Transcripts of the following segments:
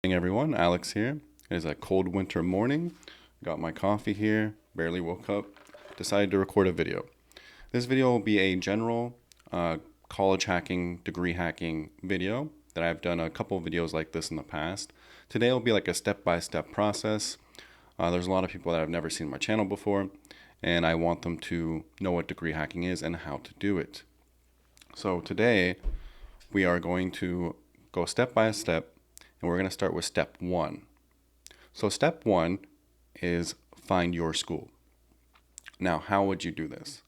Morning, everyone. Alex here. It is a cold winter morning. Got my coffee here. Barely woke up. Decided to record a video. This video will be a general college hacking, degree hacking video that I've done a couple of videos like this in the past. Today will be like a step-by-step process. There's a lot of people that have never seen my channel before, and I want them to know what degree hacking is and how to do it. So today we are going to go step by step, and we're going to start with step one. So step one is find your school. Now, how would you do this?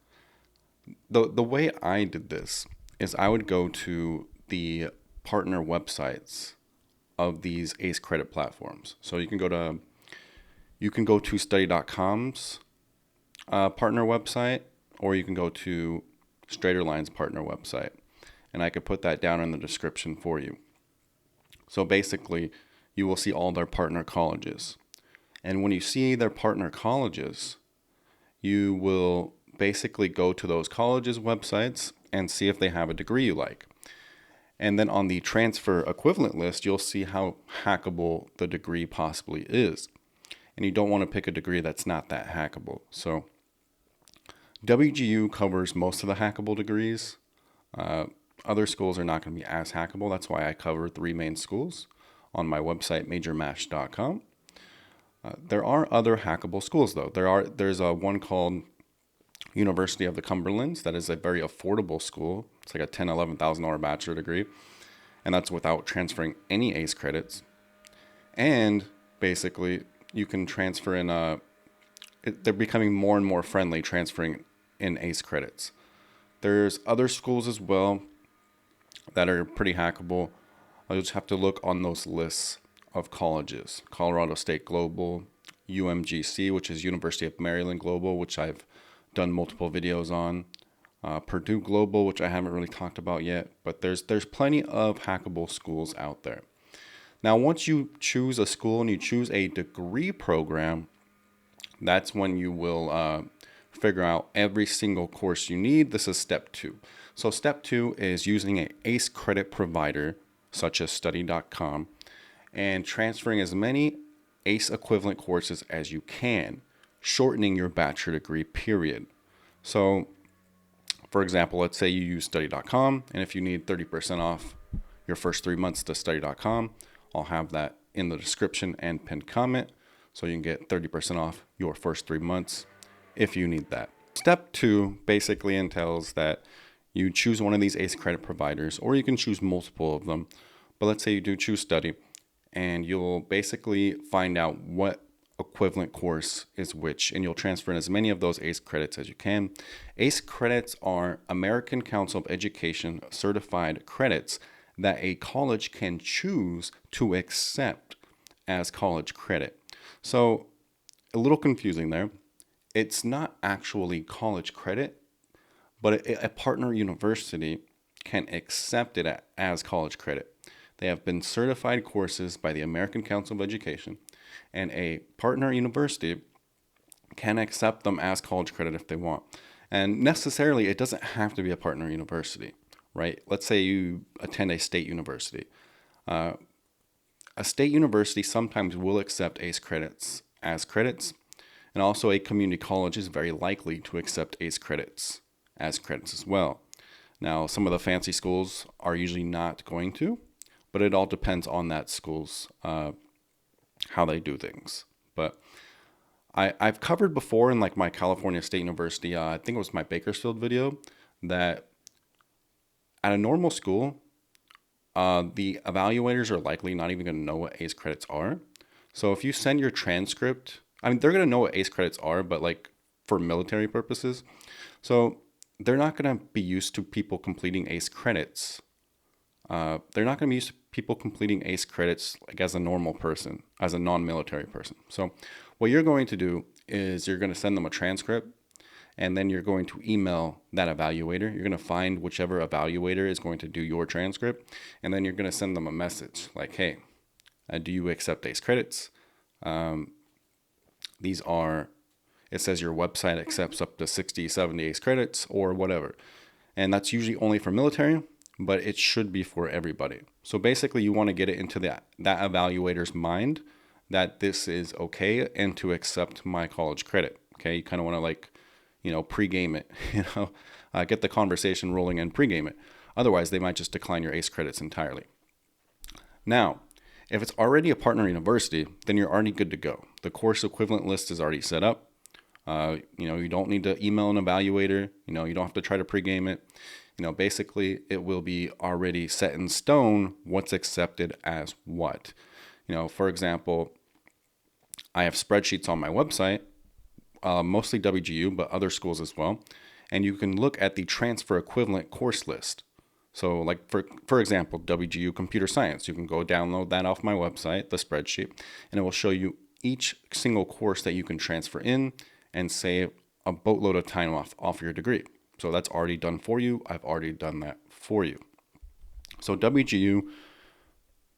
The way I did this is I would go to the partner websites of these ACE credit platforms. So you can go to study.com's partner website, or you can go to Straighterline's partner website, and I could put that down in the description for you. So basically, you will see all their partner colleges. And when you see their partner colleges, you will basically go to those colleges' websites and see if they have a degree you like. And then on the transfer equivalent list, you'll see how hackable the degree possibly is. And you don't want to pick a degree that's not that hackable. So WGU covers most of the hackable degrees. Other schools are not going to be as hackable. That's why I cover 3 main schools on my website, majormash.com. There are other hackable schools, though. There's one called University of the Cumberlands that is a very affordable school. It's like a $10,000, $11,000 bachelor degree, and that's without transferring any ACE credits. And basically, you can transfer in. They're becoming more and more friendly transferring in ACE credits. There's other schools as well that are pretty hackable. I'll just have to look on those lists of colleges. Colorado State Global, UMGC, which is University of Maryland Global, which I've done multiple videos on. Purdue Global, which I haven't really talked about yet, but there's plenty of hackable schools out there. Now, once you choose a school and you choose a degree program, that's when you will figure out every single course you need. This is step 2. So step 2 is using an ACE credit provider, such as study.com, and transferring as many ACE equivalent courses as you can, shortening your bachelor degree period. So, for example, let's say you use study.com, and if you need 30% off your first 3 months to study.com, I'll have that in the description and pinned comment, so you can get 30% off your first 3 months if you need that. Step 2 basically entails that you choose one of these ACE credit providers, or you can choose multiple of them. But let's say you do choose study, and you'll basically find out what equivalent course is which, and you'll transfer in as many of those ACE credits as you can. ACE credits are American Council of Education certified credits that a college can choose to accept as college credit. So a little confusing there. It's not actually college credit, but a partner university can accept it as college credit. They have been certified courses by the American Council of Education, and a partner university can accept them as college credit if they want. And necessarily, it doesn't have to be a partner university, right? Let's say you attend a state university. A state university sometimes will accept ACE credits as credits, and also a community college is very likely to accept ACE credits as credits as well. Now, some of the fancy schools are usually not going to, but it all depends on that school's how they do things. But I've covered before in like my California State University, I think it was my Bakersfield video, that at a normal school, the evaluators are likely not even going to know what ACE credits are. So if you send your transcript, I mean, they're going to know what ACE credits are, but like for military purposes. So they're not going to be used to people completing ACE credits. They're not going to be used to people completing ACE credits like as a normal person, as a non-military person. So what you're going to do is you're going to send them a transcript, and then you're going to email that evaluator. You're going to find whichever evaluator is going to do your transcript, and then you're going to send them a message like, hey, do you accept ACE credits? These are, it says your website accepts up to 60, 70 ACE credits or whatever. And that's usually only for military, but it should be for everybody. So basically, you want to get it into that evaluator's mind that this is okay and to accept my college credit. Okay, you kind of want to like, pregame it, get the conversation rolling and pregame it. Otherwise, they might just decline your ACE credits entirely. Now, if it's already a partner university, then you're already good to go. The course equivalent list is already set up. You don't need to email an evaluator. You don't have to try to pregame it. Basically, it will be already set in stone what's accepted as what. For example, I have spreadsheets on my website, mostly WGU, but other schools as well. And you can look at the transfer equivalent course list. So like for example, WGU Computer Science, you can go download that off my website, the spreadsheet, and it will show you each single course that you can transfer in and save a boatload of time off your degree. So that's already done for you. I've already done that for you. So WGU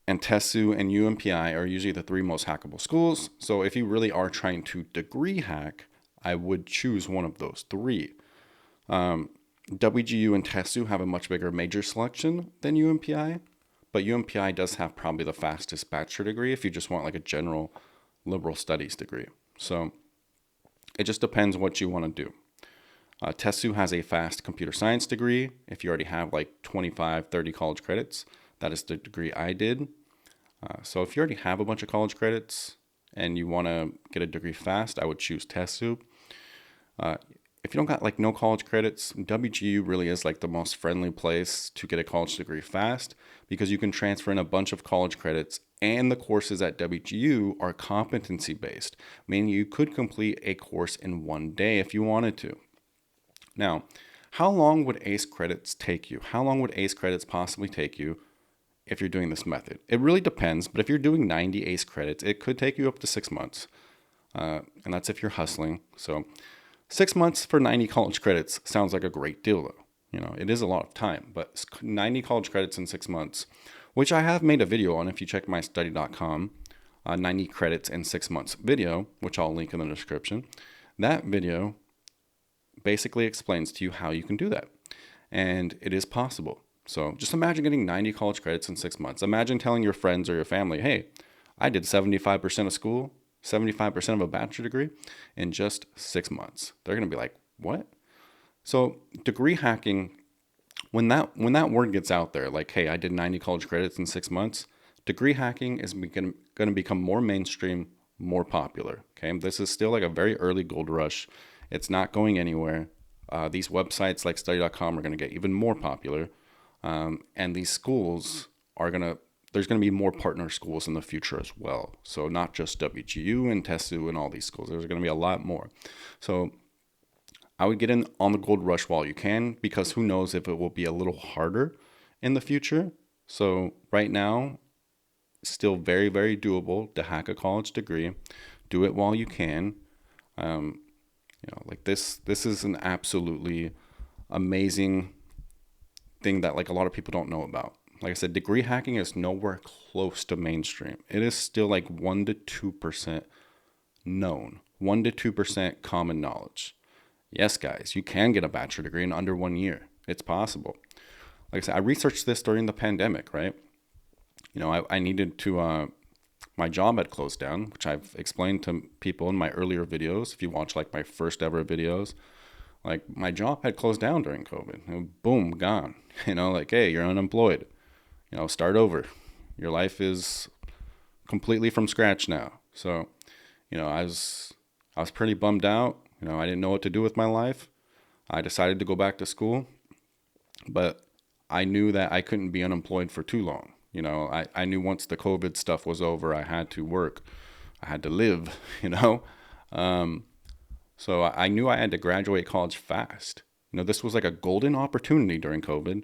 and TESU and UMPI are usually the three most hackable schools. So if you really are trying to degree hack, I would choose one of those three. WGU and TESU have a much bigger major selection than UMPI, but UMPI does have probably the fastest bachelor degree if you just want like a general liberal studies degree. So it just depends what you want to do. TESU has a fast computer science degree. If you already have like 25, 30 college credits, that is the degree I did. So if you already have a bunch of college credits and you want to get a degree fast, I would choose TESU. If you don't got like no college credits, WGU really is like the most friendly place to get a college degree fast because you can transfer in a bunch of college credits and the courses at WGU are competency based, meaning you could complete a course in one day if you wanted to. Now, how long would ACE credits take you? How long would ACE credits possibly take you if you're doing this method? It really depends, but if you're doing 90 ACE credits, it could take you up to 6 months. And that's if you're hustling. So 6 months for 90 college credits sounds like a great deal though. It is a lot of time, but 90 college credits in 6 months, which I have made a video on if you check my study.com, 90 credits in 6 months video, which I'll link in the description. That video basically explains to you how you can do that. And it is possible. So just imagine getting 90 college credits in 6 months. Imagine telling your friends or your family, hey, I did 75% of school, 75% of a bachelor degree in just 6 months. They're going to be like, what? So degree hacking, when that word gets out there, like, hey, I did 90 college credits in 6 months, degree hacking is going to become more mainstream, more popular. Okay, this is still like a very early gold rush. It's not going anywhere. These websites like study.com are going to get even more popular. And these schools there's going to be more partner schools in the future as well. So not just WGU and TESU and all these schools. There's going to be a lot more. So I would get in on the gold rush while you can, because who knows if it will be a little harder in the future. So right now, still very, very doable to hack a college degree. Do it while you can. Like this is an absolutely amazing thing that like a lot of people don't know about. Like I said, degree hacking is nowhere close to mainstream. It is still like 1 to 2% known, 1 to 2% common knowledge. Yes, guys, you can get a bachelor degree in under 1 year. It's possible. Like I said, I researched this during the pandemic, right? I needed to, my job had closed down, which I've explained to people in my earlier videos. If you watch like my first ever videos, like my job had closed down during COVID. Boom, gone. Like, hey, you're unemployed. Start over. Your life is completely from scratch now. So, I was pretty bummed out. I didn't know what to do with my life. I decided to go back to school, but I knew that I couldn't be unemployed for too long. I knew once the COVID stuff was over, I had to work. I had to live, So I knew I had to graduate college fast. This was like a golden opportunity during COVID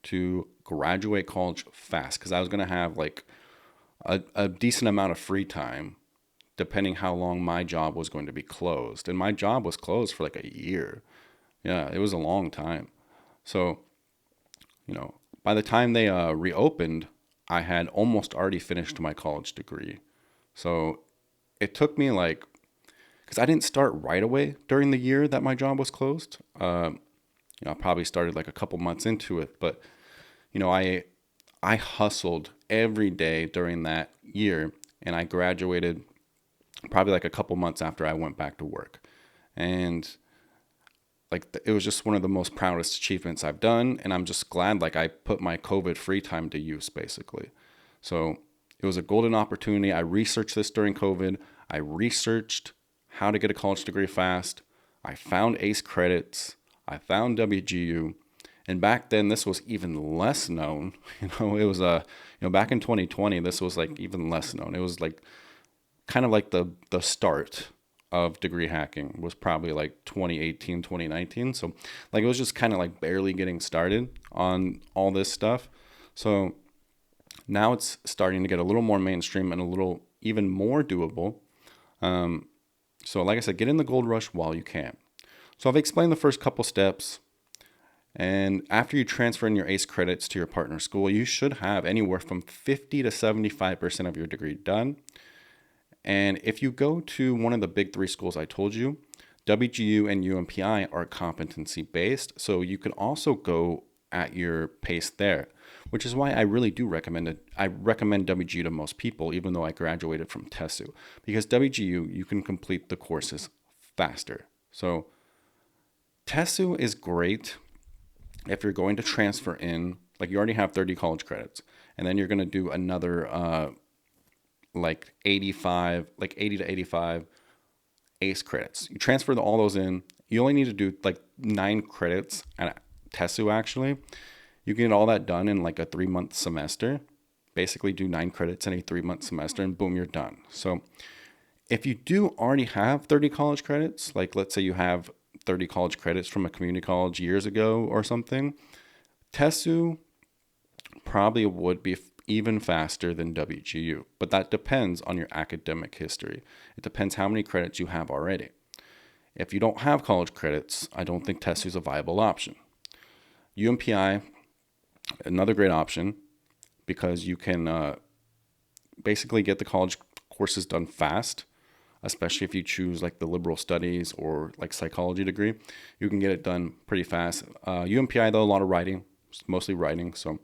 to graduate college fast, because I was going to have like a decent amount of free time depending how long my job was going to be closed. And my job was closed for like a year. Yeah, it was a long time. So, by the time they reopened, I had almost already finished my college degree. So it took me because I didn't start right away during the year that my job was closed. I probably started like a couple months into it, but I hustled every day during that year, and I graduated probably like a couple months after I went back to work. And it was just one of the most proudest achievements I've done, and I'm just glad I put my COVID free time to use basically. So it was a golden opportunity. I researched this during COVID. I researched how to get a college degree fast. I found ACE credits. I found WGU. And back then, this was even less known. It was back in 2020, this was even less known. It was kind of the start of degree hacking was probably 2018, 2019. So it was just kind of barely getting started on all this stuff. So now it's starting to get a little more mainstream and a little even more doable. So like I said, get in the gold rush while you can. So I've explained the first couple steps. And after you transfer in your ACE credits to your partner school, you should have anywhere from 50 to 75% of your degree done. And if you go to one of the big three schools I told you, WGU and UMPI are competency based. So you can also go at your pace there, which is why I really do recommend it. I recommend WGU to most people, even though I graduated from TESU, because WGU, you can complete the courses faster. So TESU is great if you're going to transfer in, you already have 30 college credits, and then you're going to do another 80 to 85 ACE credits. You transfer all those in. You only need to do 9 credits at TESU actually. You can get all that done in a 3-month semester. Basically do 9 credits in a 3-month semester and boom, you're done. So if you do already have 30 college credits, let's say you have 30 college credits from a community college years ago or something, TESU probably would be even faster than WGU, but that depends on your academic history. It depends how many credits you have already. If you don't have college credits, I don't think TESU is a viable option. UMPI, another great option, because you can basically get the college courses done fast, especially if you choose the liberal studies or psychology degree. You can get it done pretty fast. UMPI, though, a lot of writing, mostly writing. So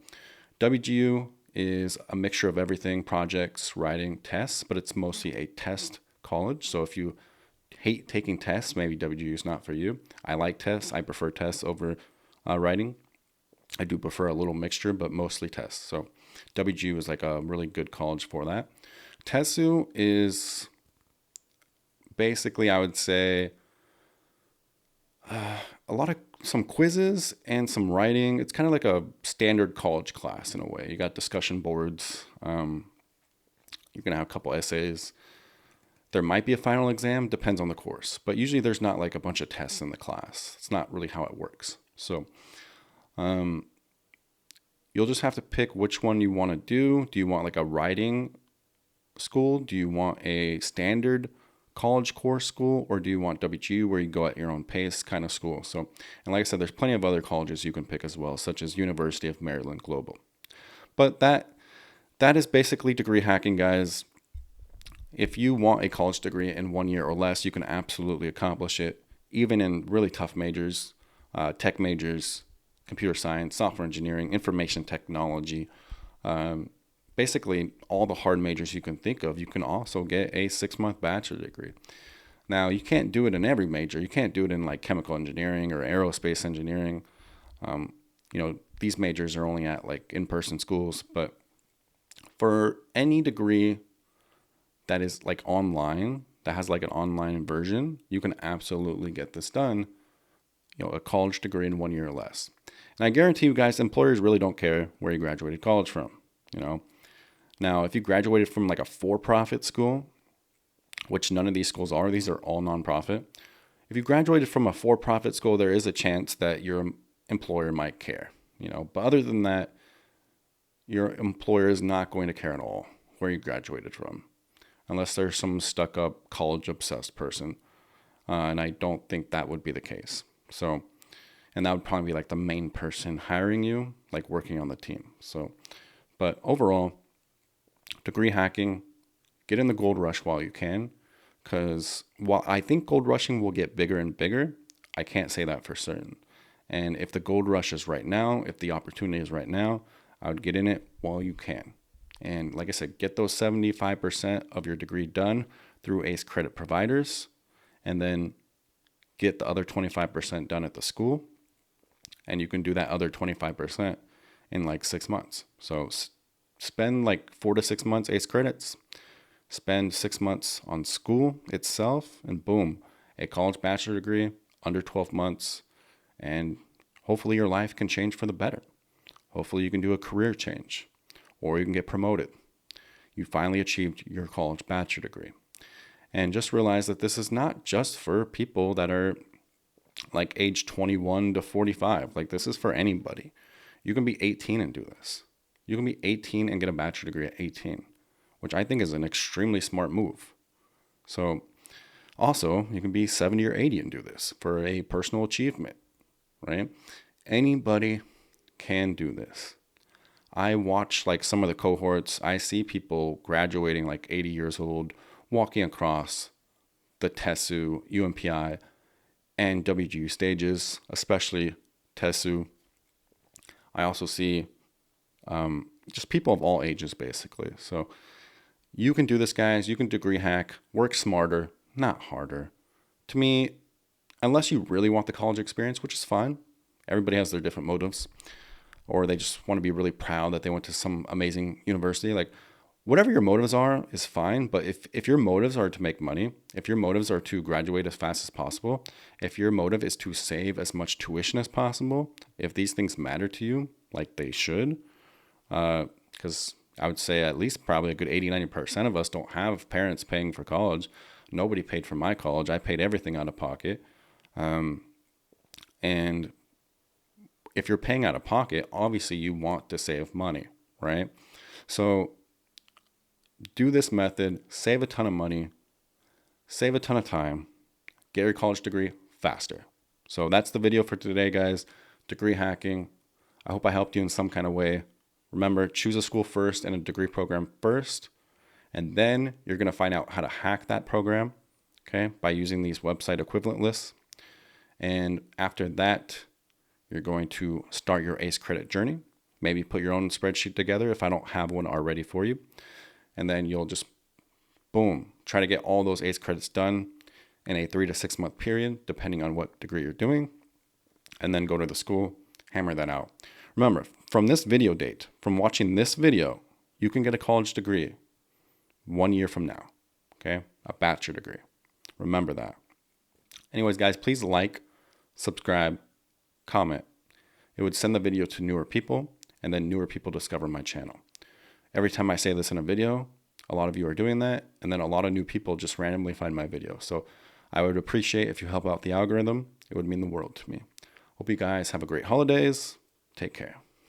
WGU is a mixture of everything: projects, writing, tests, but it's mostly a test college. So if you hate taking tests, maybe WGU is not for you. I like tests. I prefer tests over writing. I do prefer a little mixture, but mostly tests. So WGU is a really good college for that. TESU is basically, I would say, some quizzes and some writing. It's kind of like a standard college class in a way. You got discussion boards. You're going to have a couple essays. There might be a final exam, depends on the course. But usually there's not a bunch of tests in the class. It's not really how it works. So you'll just have to pick which one you want to do. Do you want a writing school? Do you want a standard college course school, or do you want WGU where you go at your own pace kind of school? So, and like I said, there's plenty of other colleges you can pick as well, such as University of Maryland Global. But that is basically degree hacking, guys. If you want a college degree in 1 year or less, you can absolutely accomplish it, even in really tough majors, tech majors, computer science, software engineering, information technology, basically all the hard majors you can think of. You can also get a 6-month bachelor degree. Now, you can't do it in every major. You can't do it in chemical engineering or aerospace engineering. These majors are only at in-person schools. But for any degree that is online, that has an online version, you can absolutely get this done. A college degree in 1 year or less. And I guarantee you guys, employers really don't care where you graduated college from. Now, if you graduated from a for-profit school, which none of these schools are, these are all nonprofit. If you graduated from a for-profit school, there is a chance that your employer might care, But other than that, your employer is not going to care at all where you graduated from, unless there's some stuck-up, college-obsessed person. And I don't think that would be the case. So, and that would probably be the main person hiring you, working on the team. So, but overall, degree hacking, get in the gold rush while you can, because while I think gold rushing will get bigger and bigger, I can't say that for certain. And if the gold rush is right now, if the opportunity is right now, I would get in it while you can. And like I said, get those 75% of your degree done through ACE credit providers, and then get the other 25% done at the school. And you can do that other 25% in like 6 months. So spend like 4 to 6 months ACE credits, spend 6 months on school itself, and boom, a college bachelor degree under 12 months. And hopefully your life can change for the better. Hopefully you can do a career change, or you can get promoted. You finally achieved your college bachelor degree. And just realize that this is not just for people that are like age 21 to 45. Like, this is for anybody. You can be 18 and do this. You can be 18 and get a bachelor degree at 18, which I think is an extremely smart move. So also, you can be 70 or 80 and do this for a personal achievement, right? Anybody can do this. I watch like some of the cohorts. I see people graduating like 80 years old, walking across the TESU, UMPI, and WGU stages, especially TESU. I also see just people of all ages, basically. So you can do this, guys. You can degree hack, work smarter, not harder. To me, unless you really want the college experience, which is fine. Everybody has their different motives, or they just want to be really proud that they went to some amazing university. Like, whatever your motives are is fine. But if your motives are to make money, if your motives are to graduate as fast as possible, if your motive is to save as much tuition as possible, if these things matter to you, like they should, because I would say at least probably a good 80-90% of us don't have parents paying for college. Nobody paid for my college. I paid everything out of pocket. And if you're paying out of pocket, obviously you want to save money, right? So do this method, save a ton of money, save a ton of time, get your college degree faster. So that's the video for today, guys. Degree hacking. I hope I helped you in some kind of way. Remember, choose a school first and a degree program first, and then you're going to find out how to hack that program, okay, by using these website equivalent lists. And after that, you're going to start your ACE credit journey. Maybe put your own spreadsheet together if I don't have one already for you. And then you'll just, boom, try to get all those ACE credits done in a 3 to 6 month period, depending on what degree you're doing. And then go to the school, hammer that out. Remember, from this video date, from watching this video, you can get a college degree 1 year from now, okay? A bachelor degree. Remember that. Anyways, guys, please like, subscribe, comment. It would send the video to newer people, and then newer people discover my channel. Every time I say this in a video, a lot of you are doing that, and then a lot of new people just randomly find my video. So I would appreciate if you help out the algorithm. It would mean the world to me. Hope you guys have a great holidays. Take care.